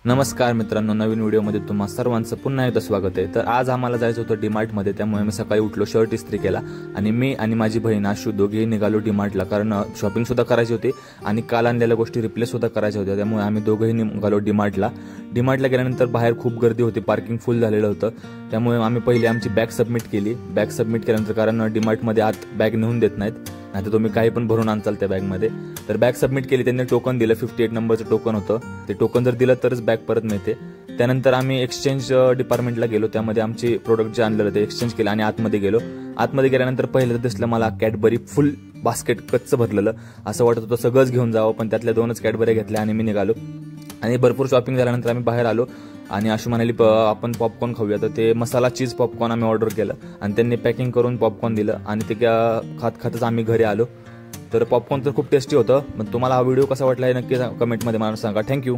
नमस्कार मित्रांनो, नवीन व्हिडिओमध्ये तुम्हा सर्वांचं पुन्हा एकदा स्वागत आहे। तर आज आम्हाला जायचं होतं डीमार्टमध्ये, त्यामुळे मी सकाळी उठलो, शर्ट इस्त्री केला आणि मी आणि माझी बहीण आशू दोघेही निघालो डीमार्टला, कारण शॉपिंग सुद्धा करायची होती आणि काल आणलेल्या गोष्टी रिप्लेस सुद्धा करायच्या होत्या। त्यामुळे आम्ही दोघेही निघालो डीमार्टला गेल्यानंतर बाहेर खूप गर्दी होती, पार्किंग फुल झालेलं होतं। त्यामुळे आम्ही पहिले आमची बॅग सबमिट केली। बॅग सबमिट केल्यानंतर, कारण डीमार्टमध्ये आत बॅग नेऊन देत नाहीत, नाहीतर तुम्ही काही पण भरून आणचाल त्या बॅगमध्ये। तर बॅग सबमिट केली, त्यांनी टोकन दिलं, 58 नंबरचं टोकन होतं। ते टोकन जर दिलं तरच बॅग परत मिळते। त्यानंतर आम्ही एक्सचेंज डिपार्टमेंटला गेलो, त्यामध्ये आमचे प्रोडक्ट जे आणलेलं ते एक्सचेंज केलं आणि आतमध्ये गेलो। आतमध्ये गेल्यानंतर पहिलं दिसलं मला कॅडबरी फुल बास्केट कच्चं भरलेलं, असं वाटत होतं सगळंच घेऊन जावं, पण त्यातल्या 2च कॅडबरी घेतल्या आणि मी निघालो। आणि भरपूर शॉपिंग झाल्यानंतर आम्ही बाहेर आलो आणि आशू म्हणाली आपण पॉपकॉर्न खाऊया। तर ते मसाला चीज पॉपकॉर्न आम्ही ऑर्डर केलं आणि त्यांनी पॅकिंग करून पॉपकॉर्न दिलं आणि ते खातच आम्ही घरी आलो। तर पॉपकॉर्न तर खूप टेस्टी होतं। मग तुम्हाला हा व्हिडिओ कसा वाटला हे नक्की कमेंटमध्ये मला सांगा। थँक्यू।